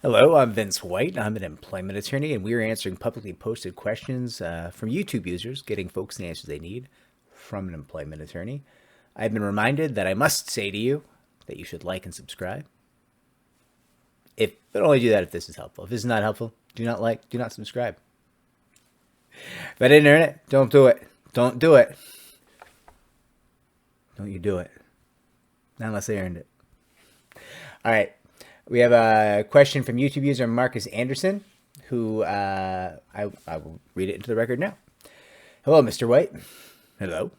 Hello, I'm Vince White. I'm an employment attorney, and we are answering publicly posted questions from YouTube users, getting folks the answers they need from an employment attorney. I've been reminded that I must say to you that you should like and subscribe. But only do that if this is helpful. If this is not helpful, do not like, do not subscribe. If I didn't earn it, don't do it. Don't do it. Don't you do it. Not unless I earned it. All right. We have a question from YouTube user Marcus Anderson, who I will read it into the record now. Hello, Mr. White. Hello.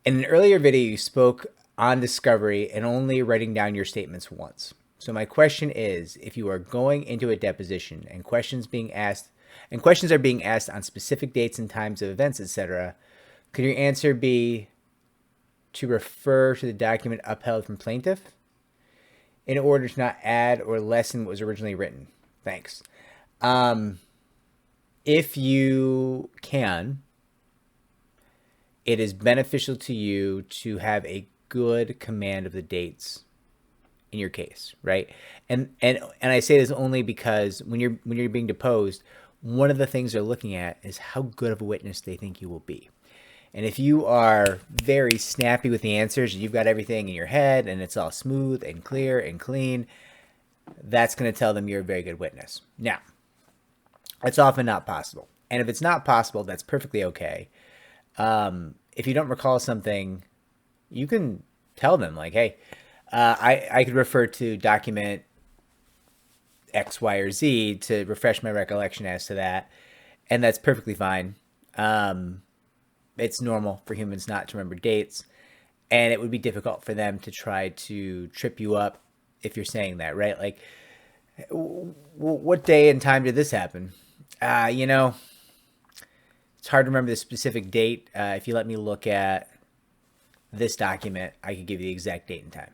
In an earlier video, you spoke on discovery and only writing down your statements once. So my question is, if you are going into a deposition and questions are being asked on specific dates and times of events, etc., could your answer be to refer to the document upheld from plaintiff in order to not add or lessen what was originally written? Thanks. If you can, it is beneficial to you to have a good command of the dates in your case, right? And I say this only because when you're being deposed, one of the things they're looking at is how good of a witness they think you will be. And if you are very snappy with the answers, you've got everything in your head and it's all smooth and clear and clean, that's going to tell them you're a very good witness. Now, it's often not possible. And if it's not possible, that's perfectly okay. If you don't recall something, you can tell them like, hey, I could refer to document X, Y, or Z to refresh my recollection as to that. And that's perfectly fine. It's normal for humans not to remember dates, and it would be difficult for them to try to trip you up if you're saying that, right? Like, what day and time did this happen? It's hard to remember the specific date. If you let me look at this document, I could give you the exact date and time.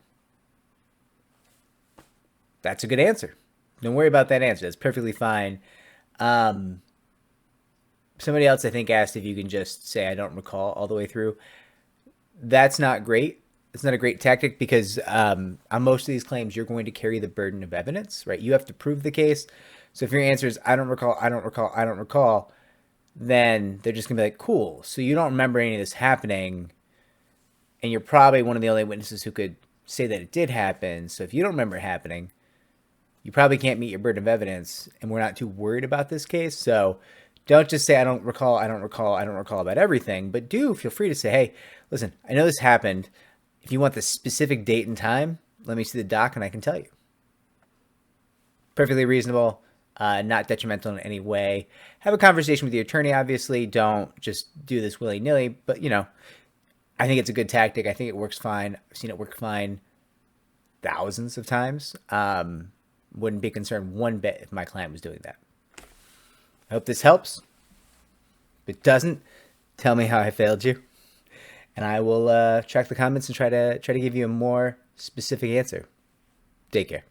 That's a good answer. Don't worry about that answer. That's perfectly fine. Somebody else, I think, asked if you can just say, I don't recall all the way through. That's not great. It's not a great tactic because on most of these claims, you're going to carry the burden of evidence, right? You have to prove the case. So if your answer is, I don't recall, I don't recall, I don't recall, then they're just going to be like, cool. So you don't remember any of this happening, and you're probably one of the only witnesses who could say that it did happen. So if you don't remember it happening, you probably can't meet your burden of evidence, and we're not too worried about this case. So don't just say, I don't recall, I don't recall, I don't recall about everything, but do feel free to say, hey, listen, I know this happened. If you want the specific date and time, let me see the doc and I can tell you. Perfectly reasonable, not detrimental in any way. Have a conversation with your attorney, obviously. Don't just do this willy-nilly, but, I think it's a good tactic. I think it works fine. I've seen it work fine thousands of times. Wouldn't be concerned one bit if my client was doing that. I hope this helps. If it doesn't, tell me how I failed you, and I will track the comments and try to give you a more specific answer. Take care.